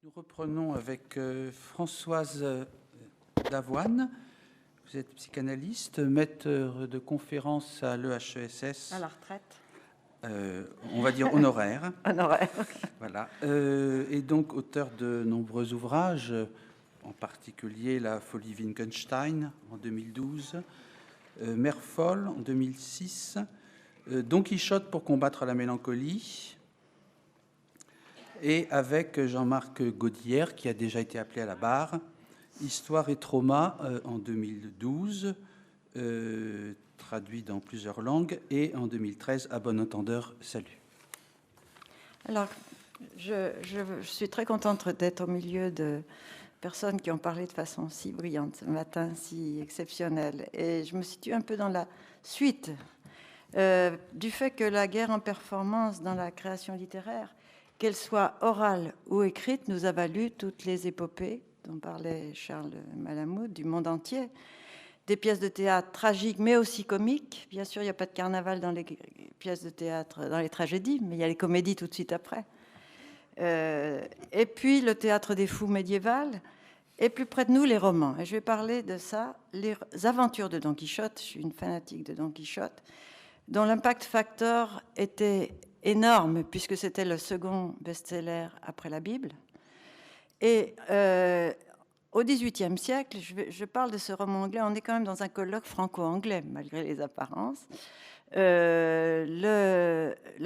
Nous reprenons avec Françoise Davoine. Vous êtes psychanalyste, maître de conférences à l'EHESS. À la retraite. On va dire honoraire. Honoraire. Voilà. Et donc auteur de nombreux ouvrages, en particulier La folie Wittgenstein en 2012, Mère folle en 2006, Don Quichotte pour combattre la mélancolie, et avec Jean-Marc Gaudière, qui a déjà été appelé à la barre, Histoire et trauma en 2012, traduit dans plusieurs langues, et en 2013, À bon entendeur, salut. Alors, je suis très contente d'être au milieu de personnes qui ont parlé de façon si brillante ce matin, si exceptionnelle. Et je me situe un peu dans la suite du fait que la guerre en performance dans la création littéraire, qu'elle soit orale ou écrite, nous a valu toutes les épopées dont parlait Charles Malamud, du monde entier, des pièces de théâtre tragiques mais aussi comiques. Bien sûr, il n'y a pas de carnaval dans les pièces de théâtre, dans les tragédies, mais il y a les comédies tout de suite après. Et puis le théâtre des fous médiéval, et plus près de nous, les romans. Et je vais parler de ça, les aventures de Don Quichotte. Je suis une fanatique de Don Quichotte, dont l'impact factor était énorme, puisque c'était le second best-seller après la Bible. Et au XVIIIe siècle, je parle de ce roman anglais, on est quand même dans un colloque franco-anglais, malgré les apparences. La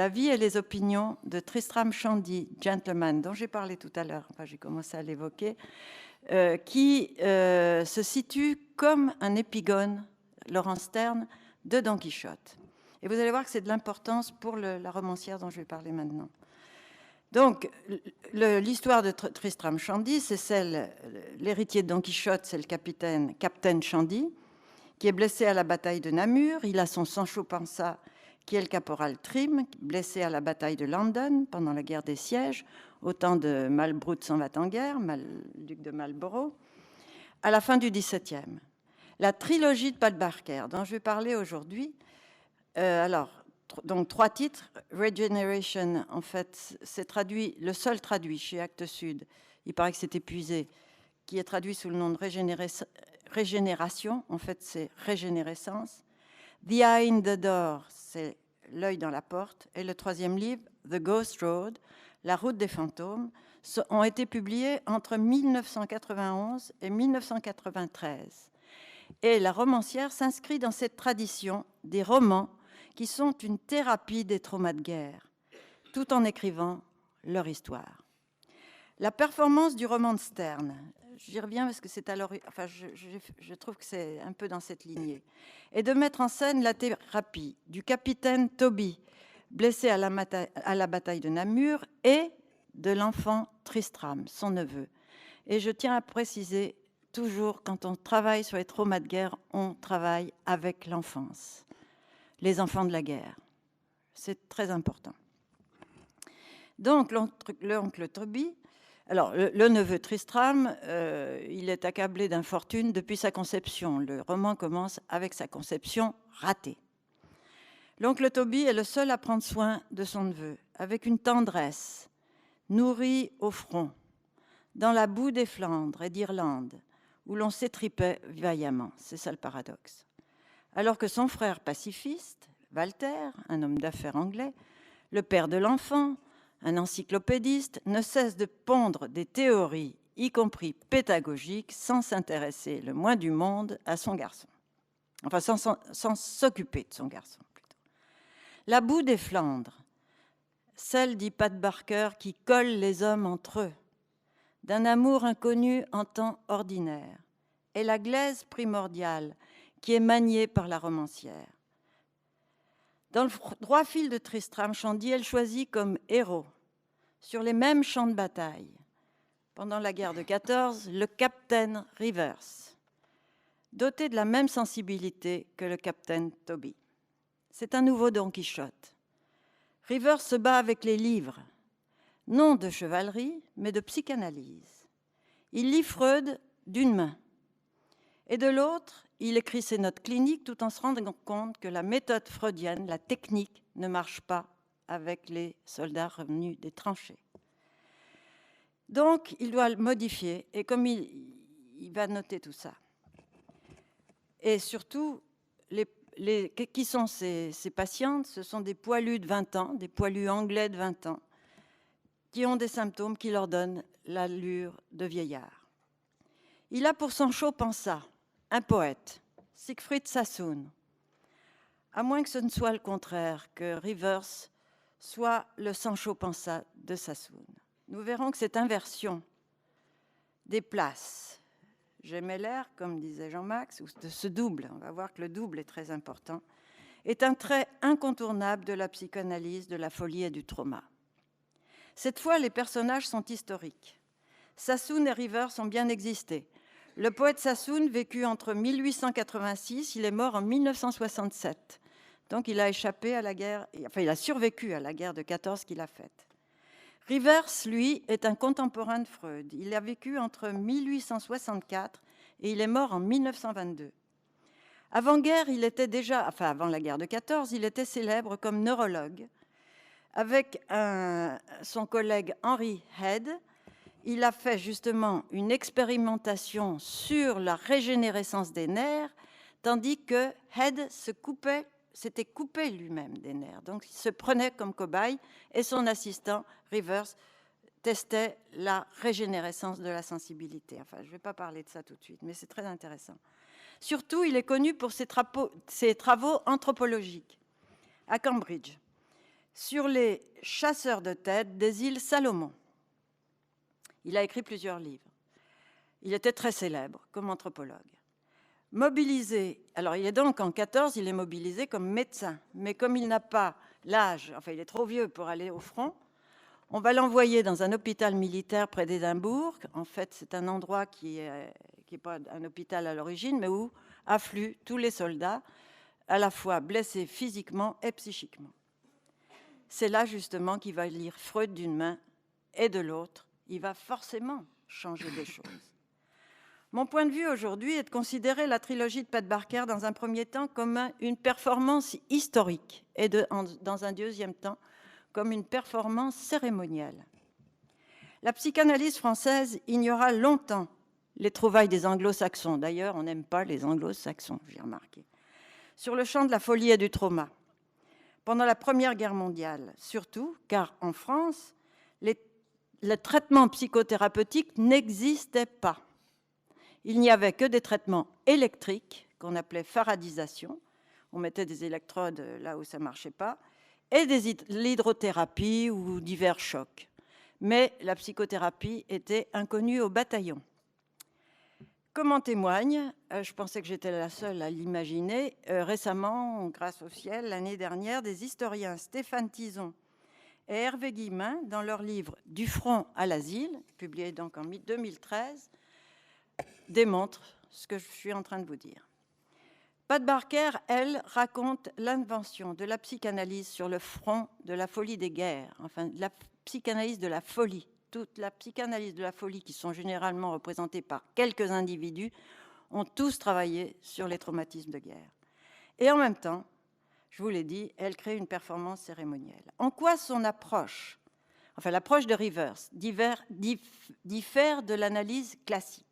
vie et les opinions de Tristram Shandy, gentleman, dont j'ai parlé tout à l'heure, enfin, j'ai commencé à l'évoquer, qui se situe comme un épigone, Laurence Sterne, de Don Quichotte. Et vous allez voir que c'est de l'importance pour la romancière dont je vais parler maintenant. Donc, l'histoire de Tristram Shandy, c'est l'héritier de Don Quichotte, c'est le capitaine Shandy, qui est blessé à la bataille de Namur. Il a son Sancho Panza, qui est le caporal Trim, blessé à la bataille de Landen pendant la guerre des sièges, au temps de Malbrout s'en va en guerre, duc de Marlborough, à la fin du XVIIe. La trilogie de Pat Barker, dont je vais parler aujourd'hui, donc 3 titres. Regeneration, en fait, c'est traduit, le seul traduit chez Actes Sud, il paraît que c'est épuisé, qui est traduit sous le nom de Régénération, en fait c'est Régénérescence. The Eye in the Door, c'est l'œil dans la porte. Et le 3e livre, The Ghost Road, La route des fantômes, ont été publiés entre 1991 et 1993. Et la romancière s'inscrit dans cette tradition des romans qui sont une thérapie des traumas de guerre, tout en écrivant leur histoire. La performance du roman de Sterne, j'y reviens parce que c'est je trouve que c'est un peu dans cette lignée, est de mettre en scène la thérapie du capitaine Toby, blessé à la bataille de Namur, et de l'enfant Tristram, son neveu. Et je tiens à préciser, toujours, quand on travaille sur les traumas de guerre, on travaille avec l'enfance, les enfants de la guerre. C'est très important. Donc, l'oncle Toby, alors le neveu Tristram, il est accablé d'infortune depuis sa conception. Le roman commence avec sa conception ratée. L'oncle Toby est le seul à prendre soin de son neveu, avec une tendresse, nourrie au front, dans la boue des Flandres et d'Irlande, où l'on s'étripait vaillamment. C'est ça le paradoxe. Alors que son frère pacifiste, Walter, un homme d'affaires anglais, le père de l'enfant, un encyclopédiste, ne cesse de pondre des théories, y compris pédagogiques, sans s'intéresser le moins du monde à son garçon. Enfin, sans s'occuper de son garçon, plutôt. La boue des Flandres, celle, dit Pat Barker, qui colle les hommes entre eux, d'un amour inconnu en temps ordinaire, est la glaise primordiale qui est maniée par la romancière. Dans le droit fil de Tristram Shandy, elle choisit comme héros, sur les mêmes champs de bataille, pendant la guerre de 14, le capitaine Rivers, doté de la même sensibilité que le capitaine Toby. C'est un nouveau Don Quichotte. Rivers se bat avec les livres, non de chevalerie, mais de psychanalyse. Il lit Freud d'une main, et de l'autre, il écrit ses notes cliniques tout en se rendant compte que la méthode freudienne, la technique, ne marche pas avec les soldats revenus des tranchées. Donc, il doit le modifier, et comme il va noter tout ça. Et surtout, qui sont ces patientes? Ce sont des poilus de 20 ans, des poilus anglais de 20 ans, qui ont des symptômes qui leur donnent l'allure de vieillard. Il a pour Sancho Panza un poète, Siegfried Sassoon, à moins que ce ne soit le contraire, que Rivers soit le Sancho Panza de Sassoon. Nous verrons que cette inversion des places gemellaires, comme disait Jean-Max, ou de ce double, on va voir que le double est très important, est un trait incontournable de la psychanalyse, de la folie et du trauma. Cette fois, les personnages sont historiques. Sassoon et Rivers ont bien existé. Le poète Sassoon vécut entre 1886, il est mort en 1967. Donc il a échappé à la guerre, enfin il a survécu à la guerre de 14 qu'il a faite. Rivers, lui, est un contemporain de Freud. Il a vécu entre 1864 et il est mort en 1922. Avant-guerre, il était déjà, enfin avant la guerre de 14, il était célèbre comme neurologue. Avec son collègue Henry Head, il a fait justement une expérimentation sur la régénérescence des nerfs, tandis que Head s'était coupé lui-même des nerfs. Donc, il se prenait comme cobaye et son assistant, Rivers, testait la régénérescence de la sensibilité. Enfin, je ne vais pas parler de ça tout de suite, mais c'est très intéressant. Surtout, il est connu pour ses travaux anthropologiques à Cambridge sur les chasseurs de têtes des îles Salomon. Il a écrit plusieurs livres. Il était très célèbre comme anthropologue. Mobilisé, alors il est donc en 14, il est mobilisé comme médecin, mais comme il n'a pas l'âge, enfin il est trop vieux pour aller au front, on va l'envoyer dans un hôpital militaire près d'Édimbourg. En fait, c'est un endroit qui est pas un hôpital à l'origine, mais où affluent tous les soldats, à la fois blessés physiquement et psychiquement. C'est là justement qu'il va lire Freud d'une main et de l'autre. Il va forcément changer des choses. Mon point de vue aujourd'hui est de considérer la trilogie de Pat Barker dans un premier temps comme une performance historique et dans un deuxième temps comme une performance cérémonielle. La psychanalyse française ignora longtemps les trouvailles des anglo-saxons. D'ailleurs, on n'aime pas les anglo-saxons, j'ai remarqué. Sur le champ de la folie et du trauma. Pendant la Première Guerre mondiale, surtout, car en France, le traitement psychothérapeutique n'existait pas. Il n'y avait que des traitements électriques, qu'on appelait faradisation. On mettait des électrodes là où ça ne marchait pas, et l'hydrothérapie ou divers chocs. Mais la psychothérapie était inconnue au bataillon. Comme en témoigne, je pensais que j'étais la seule à l'imaginer, récemment, grâce au ciel, l'année dernière, des historiens Stéphane Tison et Hervé Guillemin, dans leur livre « Du front à l'asile », publié donc en 2013, démontrent ce que je suis en train de vous dire. Pat Barker, elle, raconte l'invention de la psychanalyse sur le front de la folie des guerres, enfin la psychanalyse de la folie. Toute la psychanalyse de la folie, qui sont généralement représentées par quelques individus, ont tous travaillé sur les traumatismes de guerre. Et en même temps, je vous l'ai dit, elle crée une performance cérémonielle. En quoi son approche, enfin l'approche de Rivers, diffère de l'analyse classique?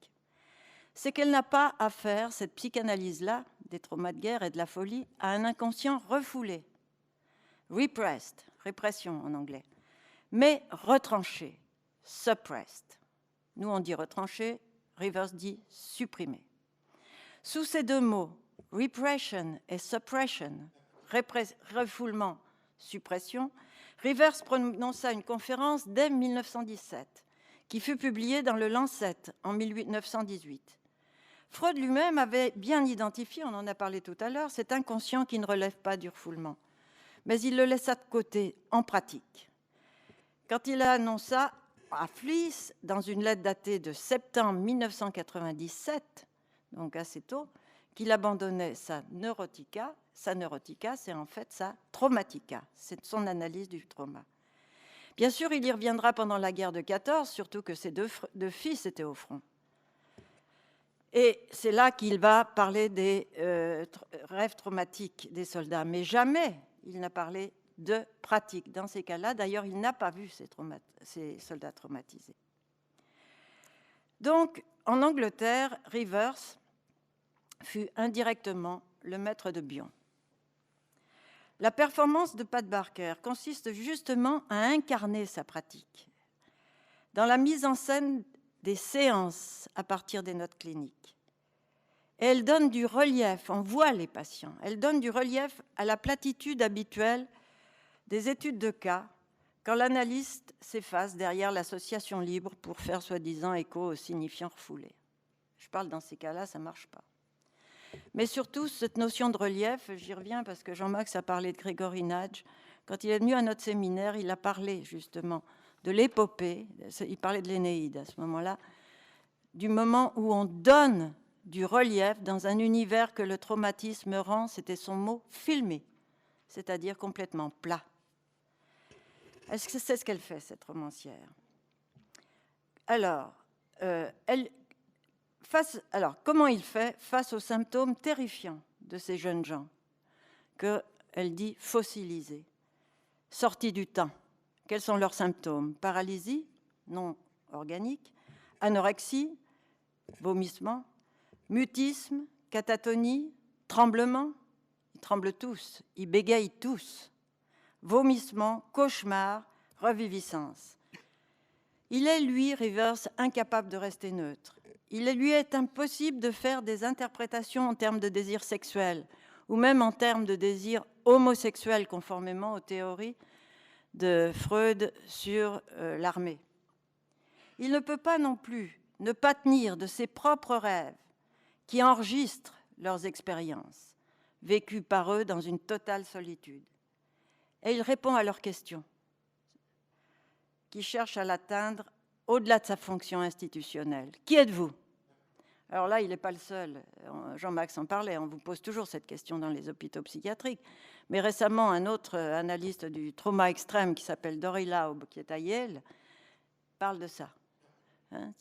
C'est qu'elle n'a pas à faire, cette psychanalyse-là, des traumas de guerre et de la folie, à un inconscient refoulé, repressed, répression en anglais, mais retranché, suppressed. Nous, on dit retranché, Rivers dit supprimé. Sous ces deux mots, repression et suppression, refoulement, suppression, Rivers prononça une conférence dès 1917, qui fut publiée dans le Lancet en 1918. Freud lui-même avait bien identifié, on en a parlé tout à l'heure, cet inconscient qui ne relève pas du refoulement, mais il le laissa de côté en pratique. Quand il a annoncé à Fliess, dans une lettre datée de septembre 1997, donc assez tôt, qu'il abandonnait sa neurotica, c'est en fait sa traumatica, c'est son analyse du trauma. Bien sûr, il y reviendra pendant la guerre de 14, surtout que ses deux fils étaient au front. Et c'est là qu'il va parler des rêves traumatiques des soldats, mais jamais il n'a parlé de pratique. Dans ces cas-là, d'ailleurs, il n'a pas vu ces soldats traumatisés. Donc, en Angleterre, Rivers fut indirectement le maître de Bion. La performance de Pat Barker consiste justement à incarner sa pratique dans la mise en scène des séances à partir des notes cliniques. Et elle donne du relief, on voit les patients, elle donne du relief à la platitude habituelle des études de cas quand l'analyste s'efface derrière l'association libre pour faire soi-disant écho aux signifiants refoulés. Je parle dans ces cas-là, ça ne marche pas. Mais surtout, cette notion de relief, j'y reviens parce que Jean-Max a parlé de Gregory Nudge. Quand il est venu à notre séminaire, il a parlé justement de l'épopée, il parlait de l'Énéide à ce moment-là, du moment où on donne du relief dans un univers que le traumatisme rend, c'était son mot, filmé, c'est-à-dire complètement plat. Est-ce que c'est ce qu'elle fait, cette romancière? Alors, comment il fait face aux symptômes terrifiants de ces jeunes gens qu'elle dit fossilisés, sortis du temps? Quels sont leurs symptômes? Paralysie non organique, anorexie, vomissement, mutisme, catatonie, tremblement. Ils tremblent tous, ils bégayent tous. Vomissement, cauchemar, reviviscence. Il est, lui, Rivers, incapable de rester neutre. Il lui est impossible de faire des interprétations en termes de désir sexuel ou même en termes de désir homosexuel, conformément aux théories de Freud sur l'armée. Il ne peut pas non plus ne pas tenir de ses propres rêves qui enregistrent leurs expériences, vécues par eux dans une totale solitude. Et il répond à leurs questions, qui cherchent à l'atteindre au-delà de sa fonction institutionnelle. Qui êtes-vous? Alors là, il n'est pas le seul. Jean-Max en parlait. On vous pose toujours cette question dans les hôpitaux psychiatriques. Mais récemment, un autre analyste du trauma extrême qui s'appelle Dory Laub, qui est à Yale, parle de ça.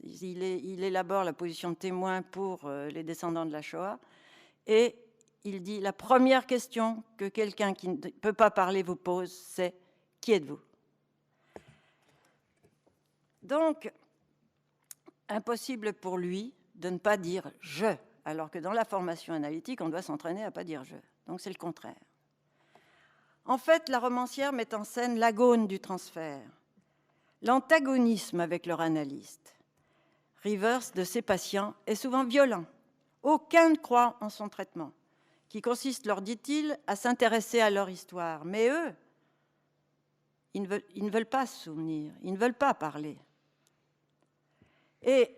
Il élabore la position de témoin pour les descendants de la Shoah. Et il dit, la première question que quelqu'un qui ne peut pas parler vous pose, c'est « Qui êtes-vous » Donc, impossible pour lui de ne pas dire « je », alors que dans la formation analytique, on doit s'entraîner à ne pas dire « je ». Donc, c'est le contraire. En fait, la romancière met en scène l'agone du transfert, l'antagonisme avec leur analyste. Rivers, de ses patients, est souvent violent. Aucun ne croit en son traitement, qui consiste, leur dit-il, à s'intéresser à leur histoire. Mais eux, ils ne veulent pas se souvenir, ils ne veulent pas parler. Et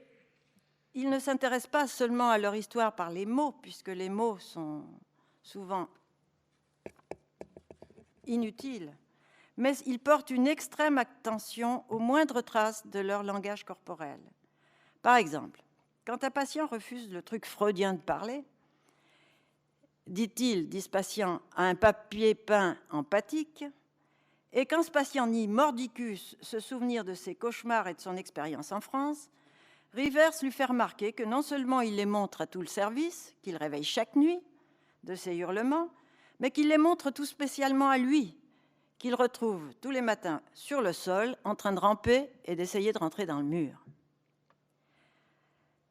ils ne s'intéressent pas seulement à leur histoire par les mots, puisque les mots sont souvent inutiles, mais ils portent une extrême attention aux moindres traces de leur langage corporel. Par exemple, quand un patient refuse le truc freudien de parler, dit-il, dit ce patient, à un papier peint empathique, et quand ce patient nie mordicus se souvenir de ses cauchemars et de son expérience en France, Rivers lui fait remarquer que non seulement il les montre à tout le service, qu'il réveille chaque nuit de ses hurlements, mais qu'il les montre tout spécialement à lui, qu'il retrouve tous les matins sur le sol, en train de ramper et d'essayer de rentrer dans le mur.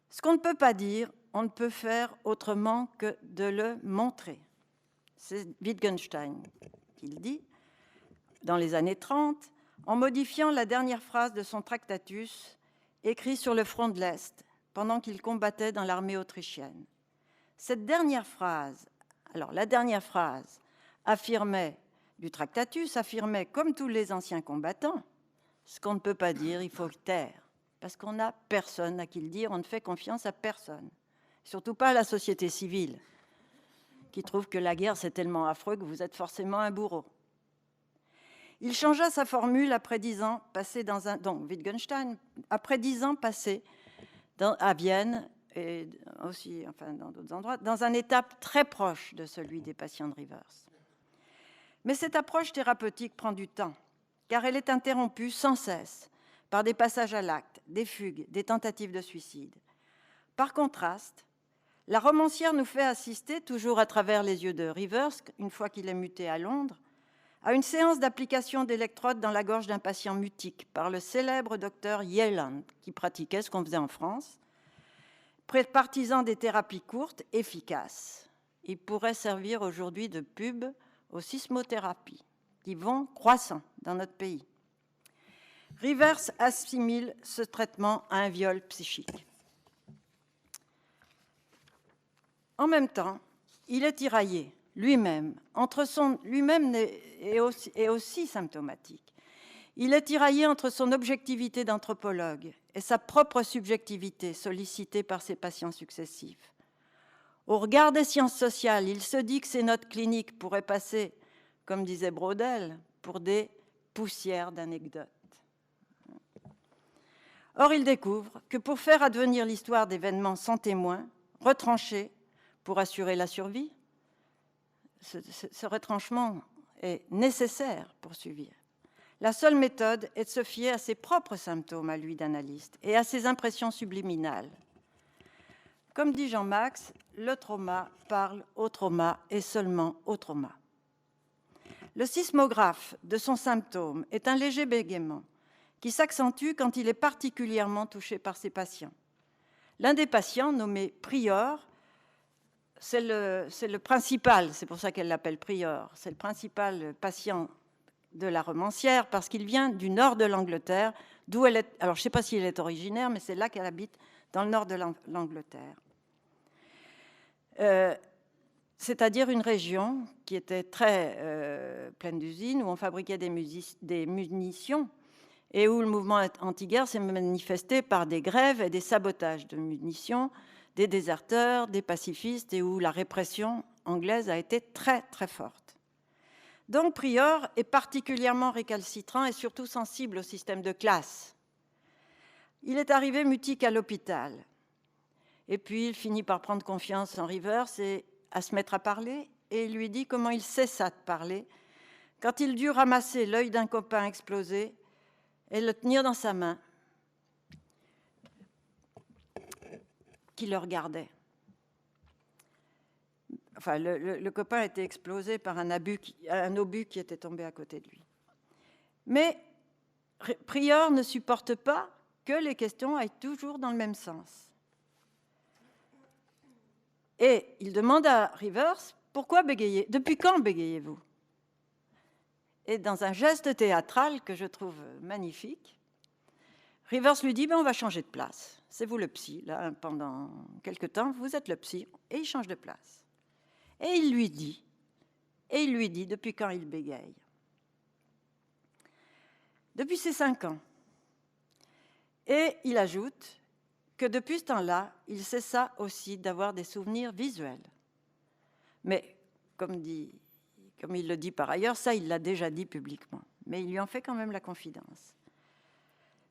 Ce qu'on ne peut pas dire, on ne peut faire autrement que de le montrer. C'est Wittgenstein qui le dit, dans les années 30, en modifiant la dernière phrase de son Tractatus, écrit sur le front de l'Est, pendant qu'il combattait dans l'armée autrichienne. Cette dernière phrase, alors la dernière phrase du Tractatus affirmait, comme tous les anciens combattants, ce qu'on ne peut pas dire, il faut le taire, parce qu'on n'a personne à qui le dire, on ne fait confiance à personne, surtout pas à la société civile, qui trouve que la guerre, c'est tellement affreux que vous êtes forcément un bourreau. Il changea sa formule après 10 ans passés dans un... Donc, Wittgenstein, après 10 ans passés à Vienne, et aussi enfin, dans d'autres endroits, dans un étape très proche de celui des patients de Rivers. Mais cette approche thérapeutique prend du temps, car elle est interrompue sans cesse par des passages à l'acte, des fugues, des tentatives de suicide. Par contraste, la romancière nous fait assister, toujours à travers les yeux de Rivers, une fois qu'il est muté à Londres, à une séance d'application d'électrodes dans la gorge d'un patient mutique par le célèbre docteur Yelland, qui pratiquait ce qu'on faisait en France, partisan des thérapies courtes, efficaces. Il pourrait servir aujourd'hui de pub aux sismothérapies, qui vont croissant dans notre pays. Rivers assimile ce traitement à un viol psychique. En même temps, il est tiraillé lui-même, lui-même est aussi symptomatique. Il est tiraillé entre son objectivité d'anthropologue et sa propre subjectivité sollicitée par ses patients successifs. Au regard des sciences sociales, il se dit que ces notes cliniques pourraient passer, comme disait Braudel, pour des poussières d'anecdotes. Or, il découvre que pour faire advenir l'histoire d'événements sans témoins, retranchés pour assurer la survie, ce retranchement est nécessaire pour survivre. La seule méthode est de se fier à ses propres symptômes, à lui d'analyste, et à ses impressions subliminales. Comme dit Jean-Max, le trauma parle au trauma et seulement au trauma. Le sismographe de son symptôme est un léger bégaiement qui s'accentue quand il est particulièrement touché par ses patients. L'un des patients, nommé Prior, c'est le principal, c'est pour ça qu'elle l'appelle Prior, c'est le principal patient de la romancière parce qu'il vient du nord de l'Angleterre, d'où elle est. Alors, je ne sais pas si elle est originaire, mais c'est là qu'elle habite, dans le nord de l'Angleterre. C'est-à-dire une région qui était très pleine d'usines, où on fabriquait des munitions et où le mouvement anti-guerre s'est manifesté par des grèves et des sabotages de munitions, des déserteurs, des pacifistes, et où la répression anglaise a été très, très forte. Donc, Prior est particulièrement récalcitrant et surtout sensible au système de classe. Il est arrivé mutique à l'hôpital. Et puis, il finit par prendre confiance en Rivers et à se mettre à parler. Et il lui dit comment il cessa de parler quand il dut ramasser l'œil d'un copain explosé et le tenir dans sa main, qui le regardait. Enfin, le copain a été explosé par un obus qui était tombé à côté de lui. Mais Prior ne supporte pas que les questions aillent toujours dans le même sens. Et il demande à Rivers, pourquoi bégayez? Depuis quand bégayez-vous? Et dans un geste théâtral que je trouve magnifique, Rivers lui dit, on va changer de place. C'est vous le psy, là, pendant quelque temps, vous êtes le psy, et il change de place. Et il lui dit depuis quand il bégaye. Depuis ses 5 ans. Et il ajoute que depuis ce temps-là, il cessa aussi d'avoir des souvenirs visuels. Mais, comme il le dit par ailleurs, ça, il l'a déjà dit publiquement. Mais il lui en fait quand même la confidence.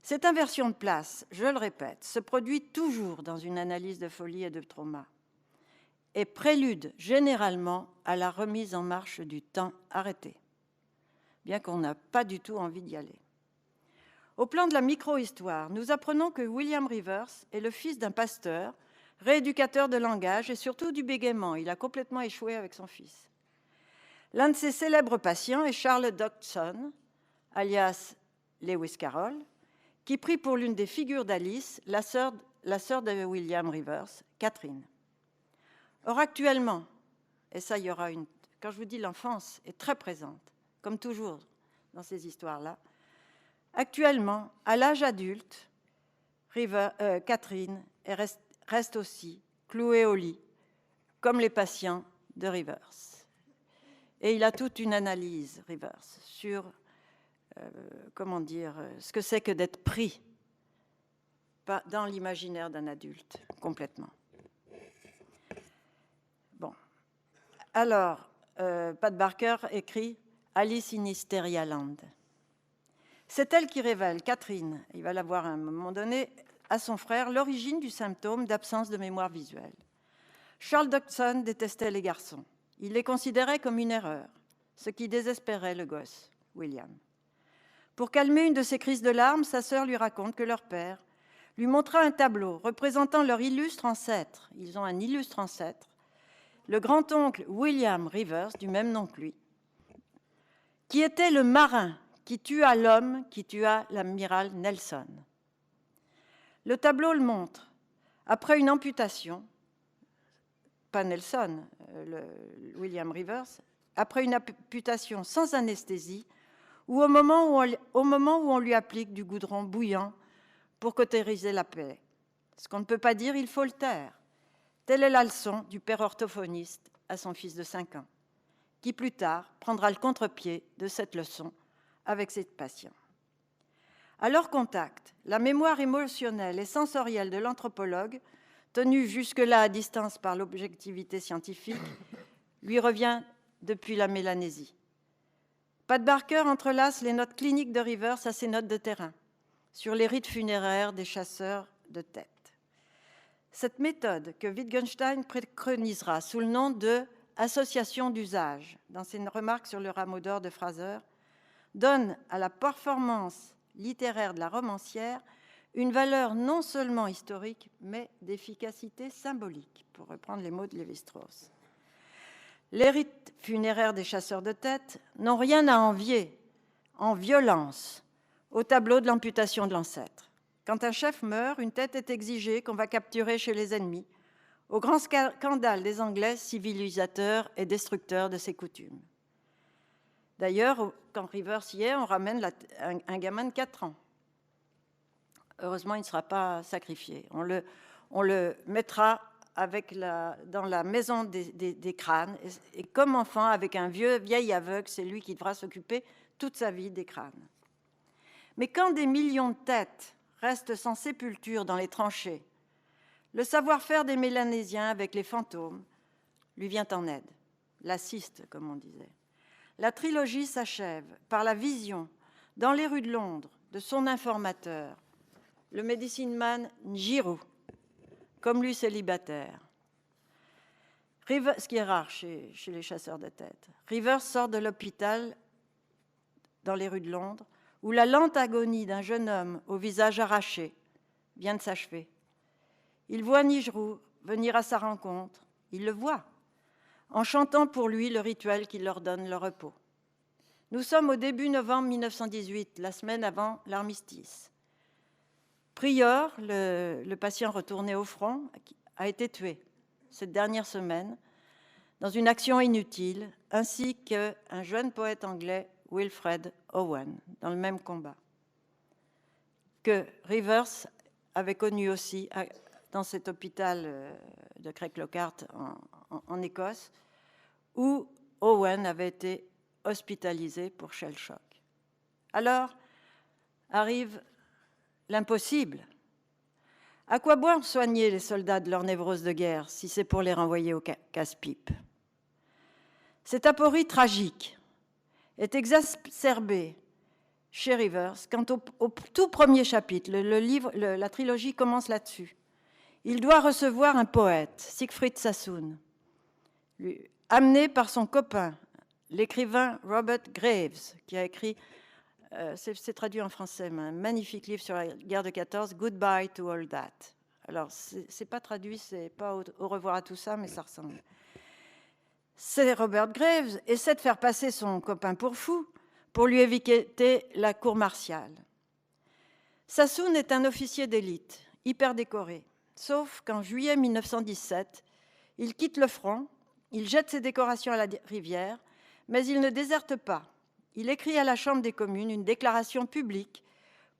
Cette inversion de place, je le répète, se produit toujours dans une analyse de folie et de trauma et prélude généralement à la remise en marche du temps arrêté, bien qu'on n'a pas du tout envie d'y aller. Au plan de la micro-histoire, nous apprenons que William Rivers est le fils d'un pasteur, rééducateur de langage et surtout du bégaiement. Il a complètement échoué avec son fils. L'un de ses célèbres patients est Charles Dodgson, alias Lewis Carroll, qui prit pour l'une des figures d'Alice la sœur de William Rivers, Catherine. Or, actuellement, et ça, il y aura quand je vous dis l'enfance est très présente, comme toujours dans ces histoires-là, actuellement, à l'âge adulte, Catherine reste aussi clouée au lit, comme les patients de Rivers. Et il a toute une analyse, Rivers, sur ce que c'est que d'être pris dans l'imaginaire d'un adulte, complètement. Bon. Alors, Pat Barker écrit « Alice in Hysteria-land ». C'est elle qui révèle, Catherine, il va la voir à un moment donné, à son frère, l'origine du symptôme d'absence de mémoire visuelle. Charles Dodgson détestait les garçons. Il les considérait comme une erreur, ce qui désespérait le gosse, William. Pour calmer une de ses crises de larmes, sa sœur lui raconte que leur père lui montra un tableau représentant leur illustre ancêtre. Ils ont un illustre ancêtre, le grand-oncle William Rivers, du même nom que lui, qui était le marin qui tua l'homme qui tua l'amiral Nelson. Le tableau le montre. Après une amputation, pas Nelson, William Rivers, après une amputation sans anesthésie, ou au moment où on lui applique du goudron bouillant pour cautériser la plaie. Ce qu'on ne peut pas dire, il faut le taire. Telle est la leçon du père orthophoniste à son fils de 5 ans, qui plus tard prendra le contre-pied de cette leçon avec ses patients. À leur contact, la mémoire émotionnelle et sensorielle de l'anthropologue, tenue jusque-là à distance par l'objectivité scientifique, lui revient depuis la Mélanésie. Pat Barker entrelace les notes cliniques de Rivers à ses notes de terrain sur les rites funéraires des chasseurs de tête. Cette méthode que Wittgenstein préconisera sous le nom de « association d'usage » dans ses remarques sur le rameau d'or de Fraser, donne à la performance littéraire de la romancière une valeur non seulement historique, mais d'efficacité symbolique, pour reprendre les mots de Lévi-Strauss. Les rites funéraires des chasseurs de tête n'ont rien à envier en violence au tableau de l'amputation de l'ancêtre. Quand un chef meurt, une tête est exigée qu'on va capturer chez les ennemis, au grand scandale des Anglais civilisateurs et destructeurs de ces coutumes. D'ailleurs, quand Rivers y est, on ramène un gamin de 4 ans. Heureusement, il ne sera pas sacrifié. On le mettra dans la maison des crânes, et comme enfant, avec un vieil aveugle, c'est lui qui devra s'occuper toute sa vie des crânes. Mais quand des millions de têtes restent sans sépulture dans les tranchées, le savoir-faire des Mélanésiens avec les fantômes lui vient en aide, l'assiste, comme on disait. La trilogie s'achève par la vision, dans les rues de Londres, de son informateur, le medicine man Njiru, comme lui célibataire. Ce qui est rare chez les chasseurs de tête. Rivers sort de l'hôpital dans les rues de Londres, où la lente agonie d'un jeune homme au visage arraché vient de s'achever. Il voit Njiru venir à sa rencontre. Il le voit, en chantant pour lui le rituel qui leur donne le repos. Nous sommes au début novembre 1918, la semaine avant l'armistice. Prior, le patient retourné au front, a été tué cette dernière semaine dans une action inutile, ainsi qu'un jeune poète anglais, Wilfred Owen, dans le même combat, que Rivers avait connu aussi dans cet hôpital de Craiglockart en Écosse, où Owen avait été hospitalisé pour shell shock. Alors arrive l'impossible. À quoi bon soigner les soldats de leur névrose de guerre si c'est pour les renvoyer au casse-pipe? Cette aporie tragique est exacerbée chez Rivers quand au tout premier chapitre, la trilogie commence là-dessus. Il doit recevoir un poète, Siegfried Sassoon, amené par son copain, l'écrivain Robert Graves, qui a écrit, c'est traduit en français, un magnifique livre sur la guerre de 14, Goodbye to All That. Alors, c'est pas traduit, c'est pas au revoir à tout ça, mais ça ressemble. C'est Robert Graves essaie de faire passer son copain pour fou, pour lui éviter la cour martiale. Sassoon est un officier d'élite, hyper décoré, sauf qu'en juillet 1917, il quitte le front, il jette ses décorations à la rivière, mais il ne déserte pas. Il écrit à la Chambre des communes une déclaration publique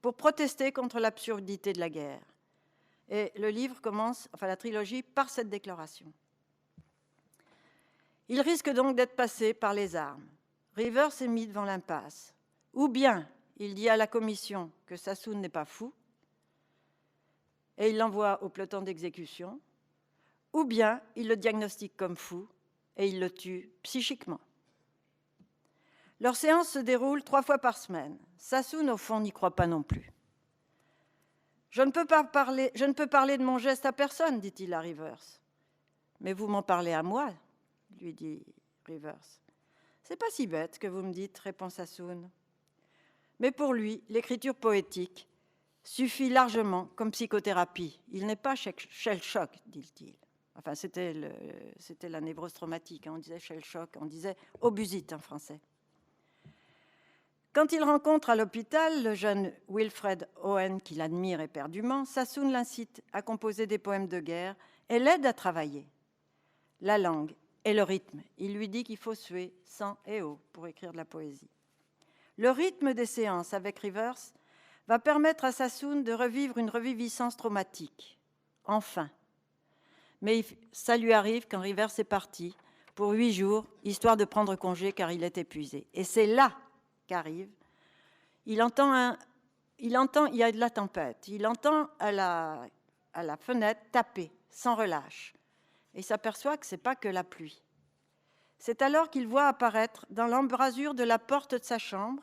pour protester contre l'absurdité de la guerre. Et le livre commence, enfin la trilogie, par cette déclaration. Il risque donc d'être passé par les armes. Rivers est mis devant l'impasse. Ou bien il dit à la commission que Sassoon n'est pas fou, et il l'envoie au peloton d'exécution, ou bien il le diagnostique comme fou et il le tue psychiquement. Leur séance se déroule 3 fois par semaine. Sassoon, au fond, n'y croit pas non plus. Je ne peux parler de mon geste à personne, dit-il à Rivers. Mais vous m'en parlez à moi, lui dit Rivers. C'est pas si bête que vous me dites, répond Sassoon. Mais pour lui, l'écriture poétique suffit largement comme psychothérapie. Il n'est pas shell shock, dit-il. Enfin, c'était la névrose traumatique. On disait shell shock, on disait obusite en français. Quand il rencontre à l'hôpital le jeune Wilfred Owen, qu'il admire éperdument, Sassoon l'incite à composer des poèmes de guerre et l'aide à travailler la langue et le rythme. Il lui dit qu'il faut suer sang et eau pour écrire de la poésie. Le rythme des séances avec Rivers va permettre à Sassoon de revivre une reviviscence traumatique. Enfin. Mais ça lui arrive quand Rivers est parti pour 8 jours, histoire de prendre congé car il est épuisé. Et c'est là qu'arrive, il y a de la tempête, il entend à la fenêtre taper sans relâche et s'aperçoit que ce n'est pas que la pluie. C'est alors qu'il voit apparaître dans l'embrasure de la porte de sa chambre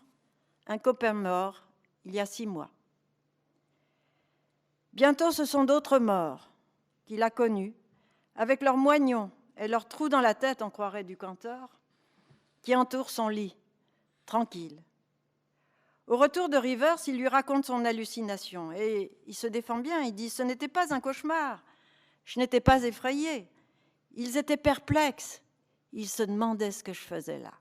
un copain mort il y a 6 mois. Bientôt, ce sont d'autres morts qu'il a connus, avec leurs moignons et leurs trous dans la tête, on croirait du cantor, qui entourent son lit, tranquille. Au retour de Rivers, il lui raconte son hallucination et il se défend bien. Il dit « Ce n'était pas un cauchemar, je n'étais pas effrayé. Ils étaient perplexes, ils se demandaient ce que je faisais là. »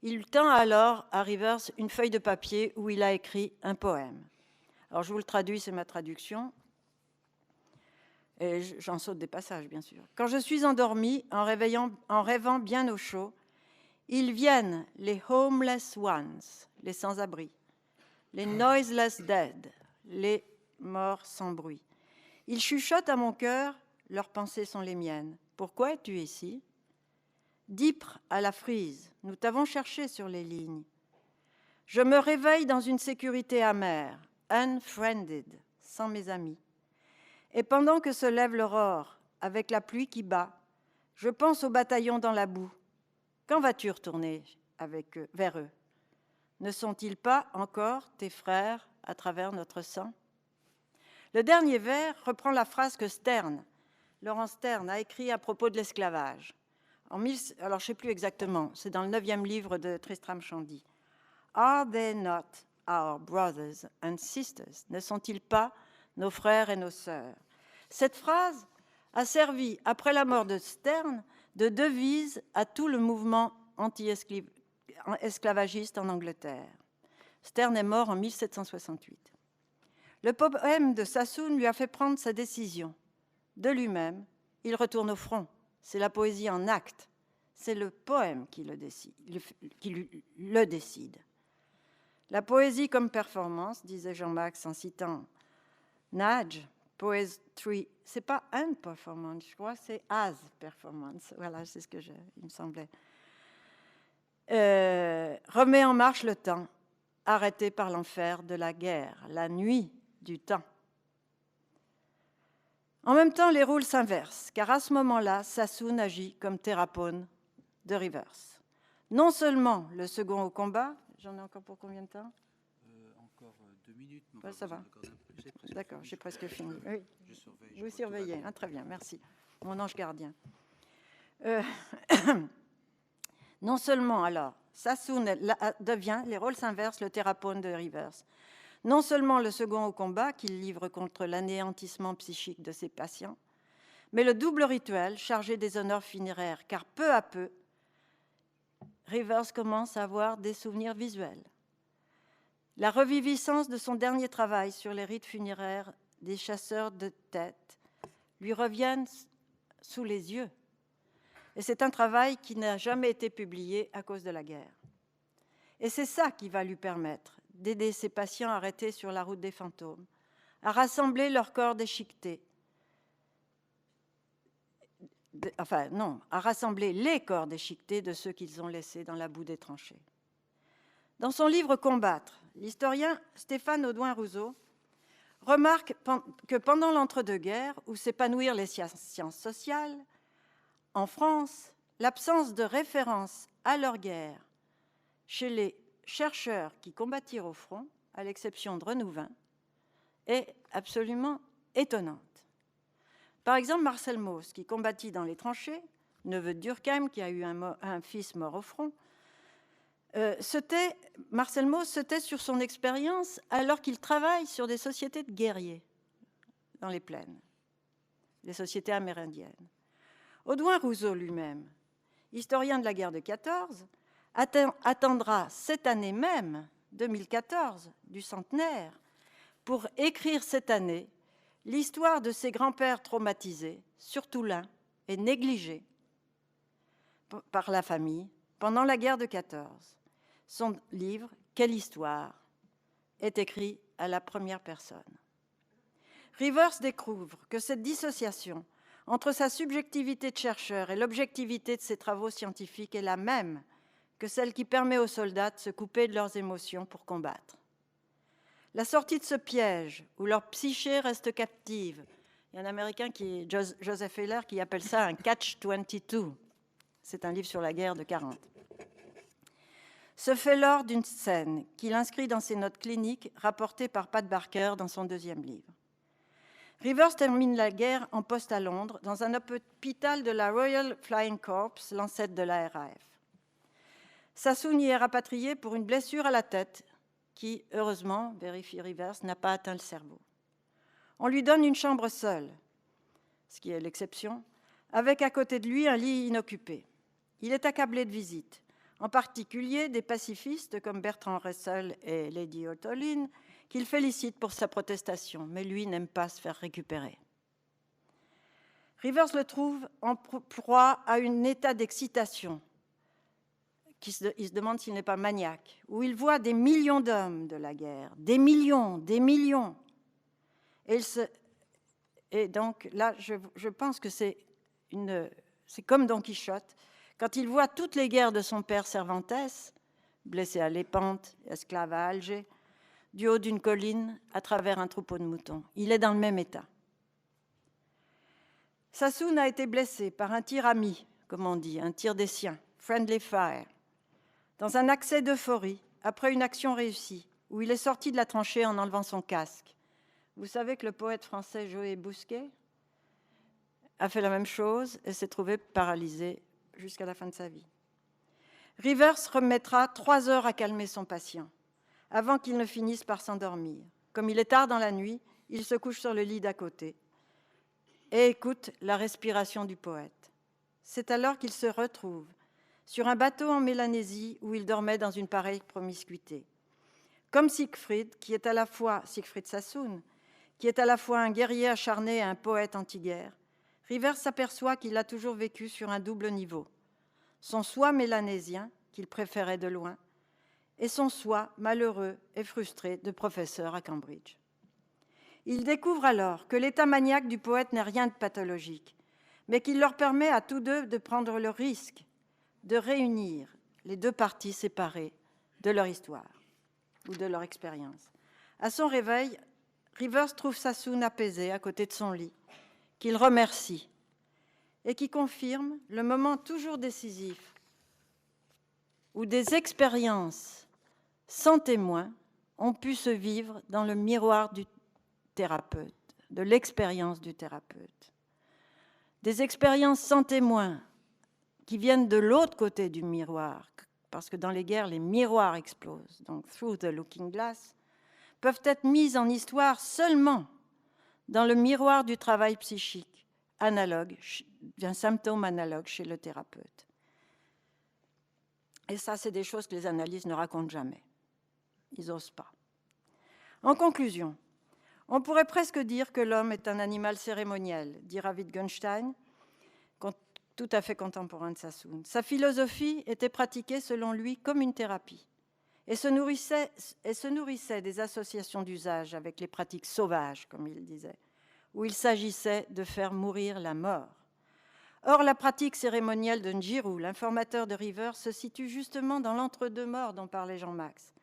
Il tend alors à Rivers une feuille de papier où il a écrit un poème. Alors je vous le traduis, c'est ma traduction. Et j'en saute des passages, bien sûr. Quand je suis endormie, en rêvant bien au chaud, ils viennent, les homeless ones, les sans-abri, les noiseless dead, les morts sans bruit. Ils chuchotent à mon cœur, leurs pensées sont les miennes. Pourquoi es-tu ici? D'Ypres à la Frise, nous t'avons cherché sur les lignes. Je me réveille dans une sécurité amère, unfriended, sans mes amis. Et pendant que se lève l'aurore, avec la pluie qui bat, je pense au bataillon dans la boue. Quand vas-tu retourner vers eux? Ne sont-ils pas encore tes frères à travers notre sang? Le dernier vers reprend la phrase que Laurence Sterne, a écrite à propos de l'esclavage. Alors, je ne sais plus exactement, c'est dans le 9e livre de Tristram Shandy. « Are they not our brothers and sisters » Ne sont-ils pas nos frères et nos sœurs? Cette phrase a servi, après la mort de Sterne, de devise à tout le mouvement anti-esclavagiste en Angleterre. Sterne est mort en 1768. Le poème de Sassoon lui a fait prendre sa décision. De lui-même, il retourne au front. C'est la poésie en acte. C'est le poème qui le décide. La poésie comme performance, disait Jean-Max en citant Nage, poetry, c'est pas un performance, je crois, c'est as performance. Voilà, c'est ce que il me semblait. Remet en marche le temps, arrêté par l'enfer de la guerre, la nuit du temps. En même temps, les rôles s'inversent, car à ce moment-là, Sassoon agit comme thérapone de Rivers. Non seulement le second au combat, j'en ai encore pour combien de temps? Encore 2 minutes. Ouais, ça va. D'accord, j'ai presque fini. Oui. Vous surveillez, hein, très bien, merci. Mon ange gardien. Non seulement, alors, Sassoon devient, les rôles s'inversent, le thérapone de Rivers. Non seulement le second au combat qu'il livre contre l'anéantissement psychique de ses patients, mais le double rituel chargé des honneurs funéraires, car peu à peu, Rivers commence à avoir des souvenirs visuels. La reviviscence de son dernier travail sur les rites funéraires des chasseurs de têtes lui reviennent sous les yeux. Et c'est un travail qui n'a jamais été publié à cause de la guerre. Et c'est ça qui va lui permettre d'aider ses patients arrêtés sur la route des fantômes à rassembler leurs corps déchiquetés. À rassembler les corps déchiquetés de ceux qu'ils ont laissés dans la boue des tranchées. Dans son livre « Combattre », l'historien Stéphane Audouin-Rousseau remarque que pendant l'entre-deux-guerres, où s'épanouirent les sciences sociales, en France, l'absence de référence à leur guerre chez les chercheurs qui combattirent au front, à l'exception de Renouvin, est absolument étonnante. Par exemple, Marcel Mauss, qui combattit dans les tranchées, neveu de Durkheim, qui a eu un fils mort au front, Marcel Mauss se tait sur son expérience alors qu'il travaille sur des sociétés de guerriers dans les plaines, les sociétés amérindiennes. Audouin-Rousseau lui-même, historien de la guerre de 14, attendra cette année même, 2014, du centenaire, pour écrire cette année l'histoire de ses grands-pères traumatisés, surtout l'un, et négligé par la famille pendant la guerre de 14. Son livre, Quelle histoire, est écrit à la première personne. Rivers découvre que cette dissociation entre sa subjectivité de chercheur et l'objectivité de ses travaux scientifiques est la même que celle qui permet aux soldats de se couper de leurs émotions pour combattre. La sortie de ce piège où leur psyché reste captive, il y a un Américain, Joseph Heller, qui appelle ça un catch-22. C'est un livre sur la guerre de 40. Se fait lors d'une scène qu'il inscrit dans ses notes cliniques rapportées par Pat Barker dans son deuxième livre. Rivers termine la guerre en poste à Londres, dans un hôpital de la Royal Flying Corps, l'ancêtre de la RAF. Sassoon y est rapatrié pour une blessure à la tête qui, heureusement, vérifie Rivers, n'a pas atteint le cerveau. On lui donne une chambre seule, ce qui est l'exception, avec à côté de lui un lit inoccupé. Il est accablé de visites, en particulier des pacifistes comme Bertrand Russell et Lady Otolin, qu'il félicite pour sa protestation, mais lui n'aime pas se faire récupérer. Rivers le trouve en proie à un état d'excitation. Il se demande s'il n'est pas maniaque, où il voit des millions d'hommes de la guerre, des millions. Et donc là, je pense que c'est comme Don Quichotte, quand il voit toutes les guerres de son père Cervantes, blessé à Lépante, esclave à Alger, du haut d'une colline, à travers un troupeau de moutons. Il est dans le même état. Sassoon a été blessé par un tir ami, comme on dit, un tir des siens, friendly fire, dans un accès d'euphorie, après une action réussie, où il est sorti de la tranchée en enlevant son casque. Vous savez que le poète français Joël Bousquet a fait la même chose et s'est trouvé paralysé jusqu'à la fin de sa vie. Rivers remettra 3 heures à calmer son patient, avant qu'il ne finisse par s'endormir. Comme il est tard dans la nuit, il se couche sur le lit d'à côté et écoute la respiration du poète. C'est alors qu'il se retrouve sur un bateau en Mélanésie où il dormait dans une pareille promiscuité. Comme Siegfried Sassoon, qui est à la fois un guerrier acharné et un poète anti-guerre, Rivers s'aperçoit qu'il a toujours vécu sur un double niveau. Son soi mélanésien, qu'il préférait de loin, et son soi malheureux et frustré de professeur à Cambridge. Il découvre alors que l'état maniaque du poète n'est rien de pathologique, mais qu'il leur permet à tous deux de prendre le risque de réunir les deux parties séparées de leur histoire ou de leur expérience. À son réveil, Rivers trouve Sassoon apaisé à côté de son lit, qu'il remercie et qui confirme le moment toujours décisif où des expériences sans témoin ont pu se vivre dans le miroir du thérapeute, de l'expérience du thérapeute. Des expériences sans témoin qui viennent de l'autre côté du miroir, parce que dans les guerres, les miroirs explosent, donc through the looking glass, peuvent être mises en histoire seulement dans le miroir du travail psychique, analogue, d'un symptôme analogue chez le thérapeute. Et ça, c'est des choses que les analystes ne racontent jamais. Ils n'osent pas. En conclusion, on pourrait presque dire que l'homme est un animal cérémoniel, dit Wittgenstein, tout à fait contemporain de Sassoon. Sa philosophie était pratiquée selon lui comme une thérapie et se nourrissait des associations d'usage avec les pratiques sauvages, comme il disait, où il s'agissait de faire mourir la mort. Or, la pratique cérémonielle de Njirou, l'informateur de Rivers, se situe justement dans l'entre-deux-morts dont parlait Jean-Max,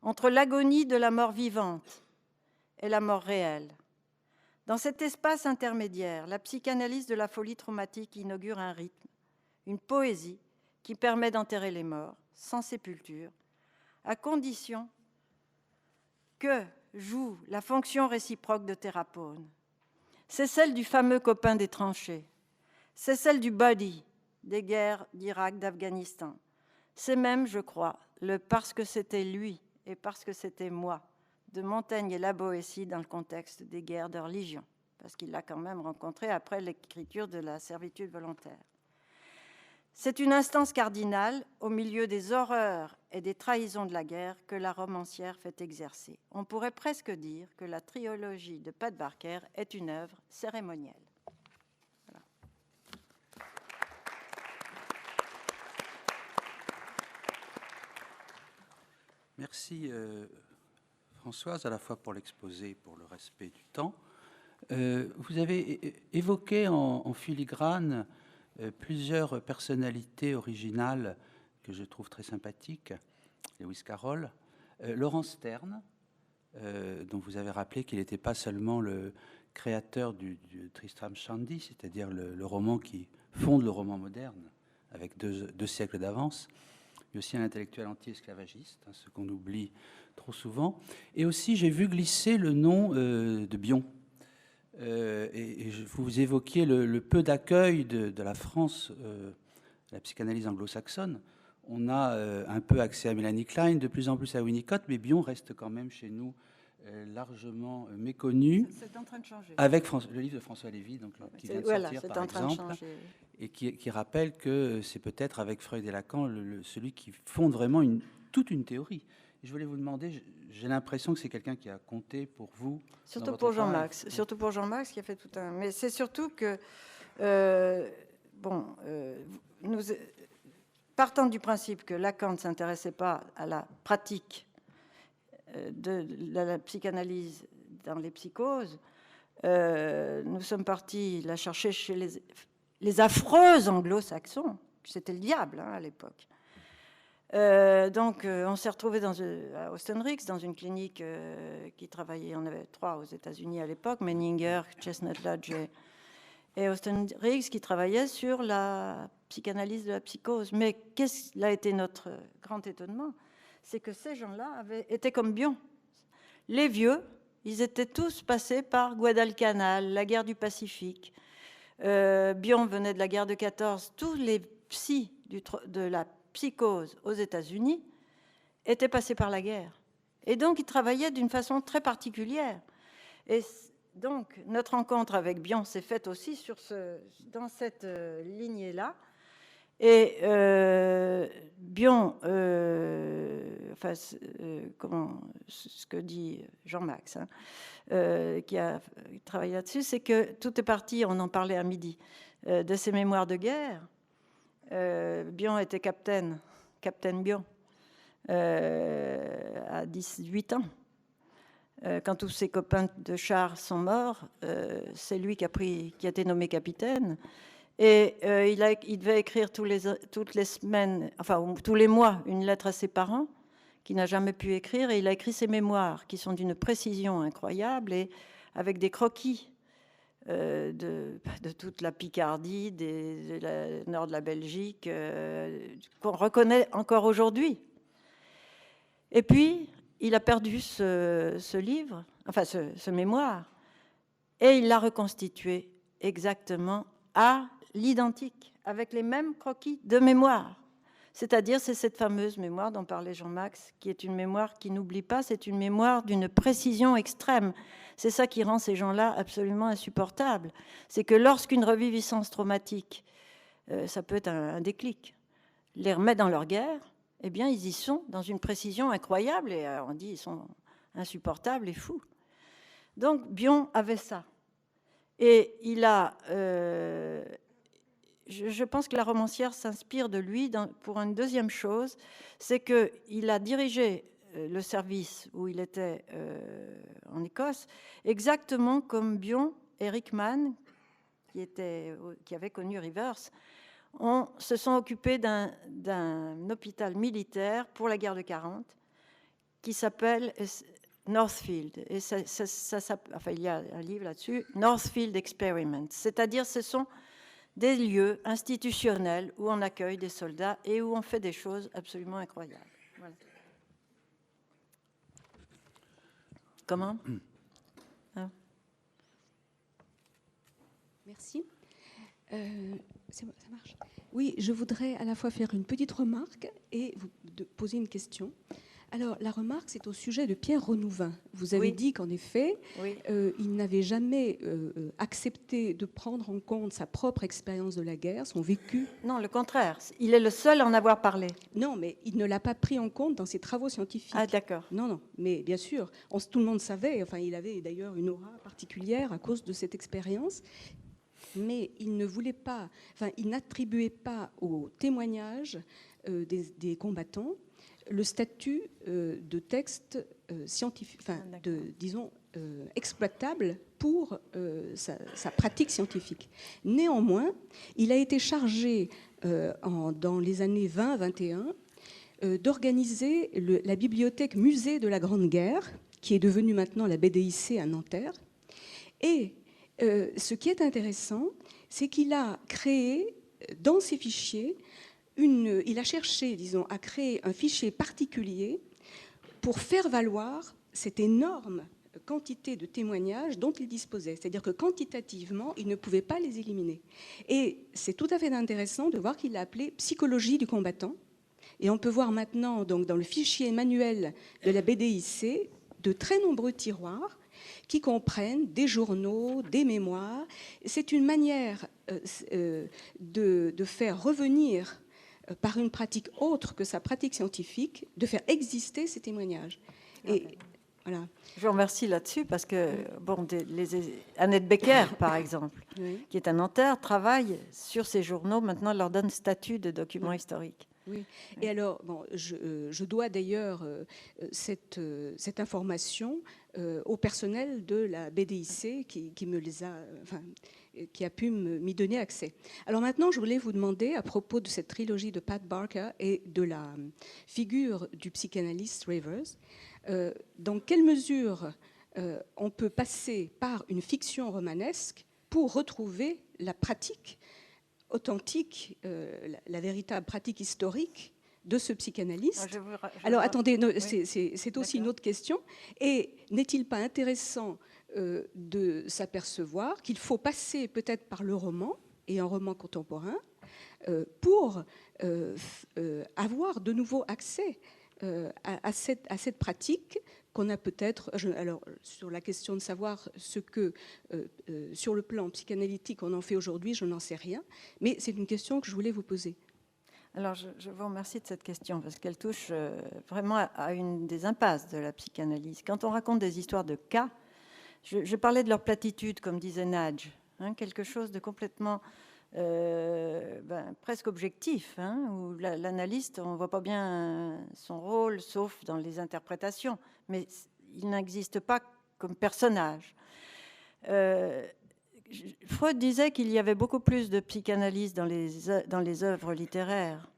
entre l'agonie de la mort vivante et la mort réelle. Dans cet espace intermédiaire, la psychanalyse de la folie traumatique inaugure un rythme, une poésie qui permet d'enterrer les morts, sans sépulture, à condition que joue la fonction réciproque de Thérapone. C'est celle du fameux copain des tranchées, c'est celle du buddy des guerres d'Irak, d'Afghanistan. C'est même, je crois, le parce que c'était lui et parce que c'était moi de Montaigne et la Boétie dans le contexte des guerres de religion, parce qu'il l'a quand même rencontré après l'écriture de la servitude volontaire. C'est une instance cardinale au milieu des horreurs et des trahisons de la guerre que la romancière fait exercer. On pourrait presque dire que la trilogie de Pat Barker est une œuvre cérémonielle. Voilà. Merci Françoise, à la fois pour l'exposé et pour le respect du temps. Vous avez évoqué en filigrane plusieurs personnalités originales que je trouve très sympathiques. Lewis Carroll, Laurence Sterne, dont vous avez rappelé qu'il n'était pas seulement le créateur du Tristram Shandy, c'est-à-dire le roman qui fonde le roman moderne, avec deux siècles d'avance, mais aussi un intellectuel anti-esclavagiste, hein, ce qu'on oublie trop souvent. Et aussi, j'ai vu glisser le nom de Bion. Et vous évoquiez le peu d'accueil de la France, la psychanalyse anglo-saxonne. On a un peu accès à Mélanie Klein, de plus en plus à Winnicott, mais Bion reste quand même chez nous largement méconnu. C'est en train de changer. Avec le livre de François Lévy, donc, qui vient de sortir, c'est par en train exemple, de changer. Et qui rappelle que c'est peut-être avec Freud et Lacan celui qui fonde vraiment toute une théorie. Et je voulais vous demander, j'ai l'impression que c'est quelqu'un qui a compté pour vous. Surtout pour Jean-Max. Surtout pour Jean-Max qui a fait tout un. Mais c'est surtout que, nous partant du principe que Lacan ne s'intéressait pas à la pratique de la psychanalyse dans les psychoses, nous sommes partis la chercher chez les affreux anglo-saxons. C'était le diable à l'époque. Donc, on s'est retrouvé à Austin Riggs, dans une clinique qui travaillait, on avait 3 aux États-Unis à l'époque, Menninger, Chestnut Lodge et Austin Riggs, qui travaillaient sur la psychanalyse de la psychose. Mais qu'est-ce qui a été notre grand étonnement? C'est que ces gens-là étaient comme Bion. Les vieux, ils étaient tous passés par Guadalcanal, la guerre du Pacifique. Bion venait de la guerre de 14. Tous les psys de la psychose aux États-Unis étaient passés par la guerre. Et donc, ils travaillaient d'une façon très particulière. Et donc, notre rencontre avec Bion s'est faite aussi dans cette lignée-là. Et Bion, ce que dit Jean-Max, hein, qui a travaillé là-dessus, c'est que tout est parti, on en parlait à midi, de ses mémoires de guerre. Bion était capitaine Bion, à 18 ans. Quand tous ses copains de char sont morts, c'est lui qui a été nommé capitaine. Et il devait écrire toutes les semaines, enfin tous les mois, une lettre à ses parents, qu'il n'a jamais pu écrire. Et il a écrit ses mémoires, qui sont d'une précision incroyable, et avec des croquis de toute la Picardie, du nord de la Belgique, qu'on reconnaît encore aujourd'hui. Et puis, il a perdu ce livre, enfin ce mémoire, et il l'a reconstitué exactement à l'identique, avec les mêmes croquis de mémoire. C'est-à-dire, c'est cette fameuse mémoire dont parlait Jean-Max, qui est une mémoire qui n'oublie pas, c'est une mémoire d'une précision extrême. C'est ça qui rend ces gens-là absolument insupportables. C'est que lorsqu'une reviviscence traumatique, ça peut être un déclic, les remet dans leur guerre, eh bien, ils y sont dans une précision incroyable, et on dit ils sont insupportables et fous. Donc, Bion avait ça. Et il a... je pense que la romancière s'inspire de lui pour une deuxième chose, c'est qu'il a dirigé le service où il était en Écosse, exactement comme Bion et Rickman, qui avait connu Rivers, se sont occupés d'un hôpital militaire pour la guerre de 40 qui s'appelle Northfield. Et il y a un livre là-dessus, Northfield Experiment. C'est-à-dire, ce sont des lieux institutionnels où on accueille des soldats et où on fait des choses absolument incroyables. Voilà. Comment ? Merci. Ça marche. Oui, je voudrais à la fois faire une petite remarque et vous poser une question. Alors, la remarque, c'est au sujet de Pierre Renouvin. Vous avez Oui. dit qu'en effet, Oui. il n'avait jamais accepté de prendre en compte sa propre expérience de la guerre, son vécu. Non, le contraire. Il est le seul à en avoir parlé. Non, mais il ne l'a pas pris en compte dans ses travaux scientifiques. Ah, d'accord. Non, non, mais bien sûr, tout le monde savait, enfin, il avait d'ailleurs une aura particulière à cause de cette expérience, mais il ne voulait pas, enfin, il n'attribuait pas aux témoignages des combattants le statut de texte scientifique, enfin, disons, exploitable pour sa pratique scientifique. Néanmoins, il a été chargé dans les années 20-21 d'organiser la bibliothèque musée de la Grande Guerre, qui est devenue maintenant la BDIC à Nanterre. Et ce qui est intéressant, c'est qu'il a créé dans ses fichiers, il a cherché, disons, à créer un fichier particulier pour faire valoir cette énorme quantité de témoignages dont il disposait. C'est-à-dire que quantitativement, il ne pouvait pas les éliminer. Et c'est tout à fait intéressant de voir qu'il l'a appelé psychologie du combattant. Et on peut voir maintenant, donc, dans le fichier manuel de la BDIC, de très nombreux tiroirs qui comprennent des journaux, des mémoires. C'est une manière de faire revenir, par une pratique autre que sa pratique scientifique, de faire exister ces témoignages. Et voilà. Je vous remercie là-dessus parce que, bon, Annette Becker, par exemple, Oui. qui est à Nanterre, travaille sur ces journaux. Maintenant, elle leur donne statut de document historique. Oui. Et alors, bon, je dois d'ailleurs cette information au personnel de la BDIC qui me les a, enfin, qui a pu m'y donner accès. Alors maintenant, je voulais vous demander, à propos de cette trilogie de Pat Barker et de la figure du psychanalyste Rivers, dans quelle mesure on peut passer par une fiction romanesque pour retrouver la pratique authentique, la véritable pratique historique de ce psychanalyste. Alors attendez, c'est aussi une autre question. Et n'est-il pas intéressant de s'apercevoir qu'il faut passer peut-être par le roman, et un roman contemporain, pour avoir de nouveau accès à cette pratique qu'on a peut-être, alors sur la question de savoir ce que, sur le plan psychanalytique, on en fait aujourd'hui, je n'en sais rien, mais c'est une question que je voulais vous poser. Alors, je vous remercie de cette question, parce qu'elle touche vraiment à une des impasses de la psychanalyse. Quand on raconte des histoires de cas, je parlais de leur platitude, comme disait Nadj, hein, quelque chose de complètement presque objectif, hein, où l'analyste, on ne voit pas bien son rôle, sauf dans les interprétations, mais il n'existe pas comme personnage. Freud disait qu'il y avait beaucoup plus de psychanalyse dans les œuvres littéraires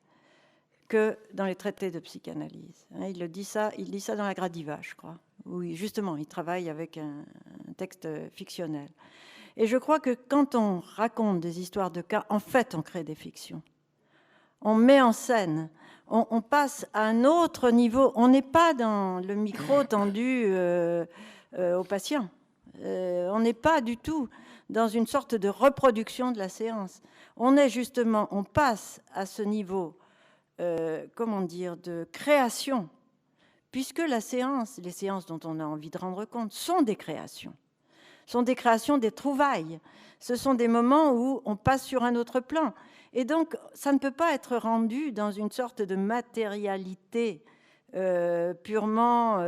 que dans les traités de psychanalyse. Il dit ça dans la Gradiva, je crois, où justement il travaille avec un texte fictionnel. Et je crois que quand on raconte des histoires de cas, en fait, on crée des fictions. On met en scène, on passe à un autre niveau. On n'est pas dans le micro tendu au patient. On n'est pas du tout dans une sorte de reproduction de la séance. On est justement, on passe à ce niveau, comment dire, de création, puisque les séances dont on a envie de rendre compte, sont des créations des trouvailles. Ce sont des moments où on passe sur un autre plan. Et donc, ça ne peut pas être rendu dans une sorte de matérialité purement,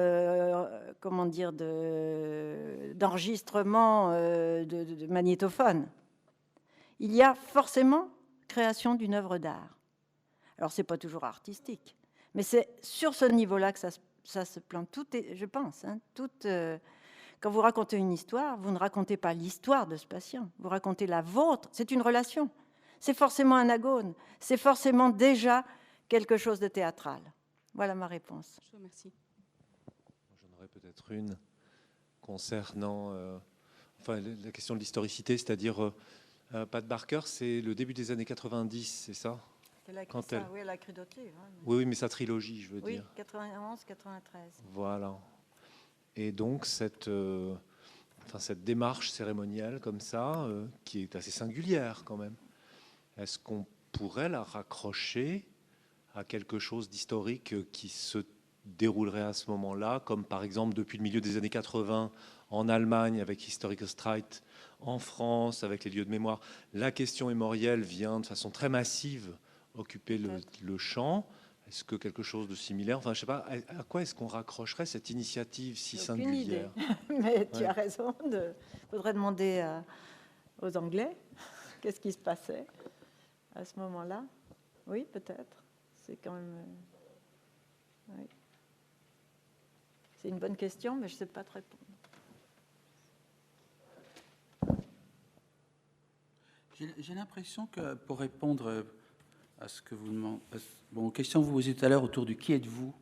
comment dire, d'enregistrement de magnétophone. Il y a forcément création d'une œuvre d'art. Alors, ce n'est pas toujours artistique, mais c'est sur ce niveau-là que ça se plante. Tout est, je pense, hein, quand vous racontez une histoire, vous ne racontez pas l'histoire de ce patient, vous racontez la vôtre. C'est une relation. C'est forcément un agone. C'est forcément déjà quelque chose de théâtral. Voilà ma réponse. Je vous remercie. J'en aurais peut-être une concernant la question de l'historicité, c'est-à-dire Pat Barker, c'est le début des années 90, c'est ça? Oui, elle a écrit d'autres livres. Hein, oui, mais sa trilogie, je veux dire. Oui, 91, 93. Voilà. Et donc, cette démarche cérémonielle comme ça, qui est assez singulière quand même, est-ce qu'on pourrait la raccrocher à quelque chose d'historique qui se déroulerait à ce moment-là, comme par exemple depuis le milieu des années 80 en Allemagne avec Historical Streit, en France avec les lieux de mémoire. La question mémorielle vient de façon très massive occuper le champ. Est-ce que quelque chose de similaire, enfin je sais pas, à quoi est-ce qu'on raccrocherait cette initiative si singulière? Aucune idée. Mais tu as raison, il faudrait demander aux Anglais qu'est-ce qui se passait à ce moment-là. Oui, peut-être. C'est quand même... oui. C'est une bonne question, mais je ne sais pas te répondre. J'ai l'impression que pour répondre à ce que vous demandez, aux questions que vous posiez tout à l'heure autour du qui êtes-vous,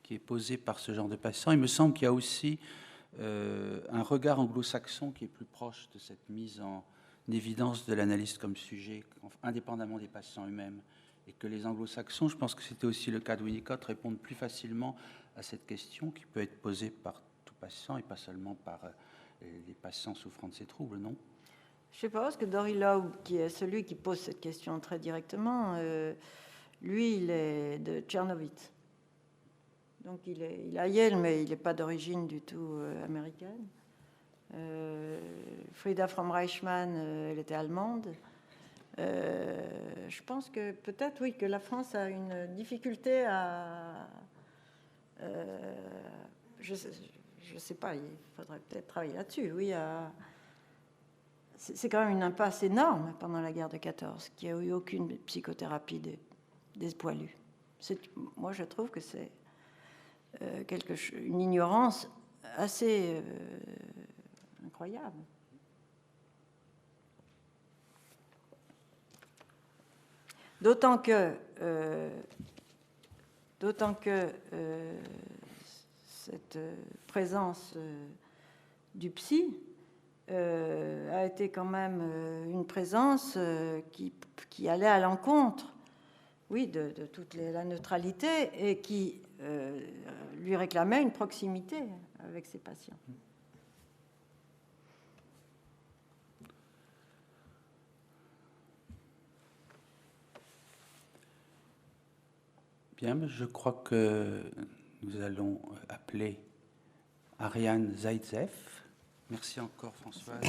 qui est posé par ce genre de passants, il me semble qu'il y a aussi un regard anglo-saxon qui est plus proche de cette mise en évidence de l'analyste comme sujet, indépendamment des passants eux-mêmes. Et que les anglo-saxons, je pense que c'était aussi le cas de Winnicott, répondent plus facilement à cette question qui peut être posée par tout passant et pas seulement par les passants souffrant de ces troubles, non? Je ne sais pas, parce que Dory Lowe, qui est celui qui pose cette question très directement, lui, il est de Tchernowitz. Donc il est à Yale, mais il n'est pas d'origine du tout américaine. Frieda Fromm-Reichmann, elle était allemande. Je pense que peut-être, oui, que la France a une difficulté à... je ne sais pas, il faudrait peut-être travailler là-dessus, oui, c'est quand même une impasse énorme pendant la guerre de 14, qu'il n'y a eu aucune psychothérapie des poilus. Moi, je trouve que c'est une ignorance assez incroyable. D'autant que cette présence du psy a été quand même une présence qui allait à l'encontre, oui, de toute la neutralité et qui lui réclamait une proximité avec ses patients. Bien, je crois que nous allons appeler Ariane Zaitsev. Merci encore, Françoise.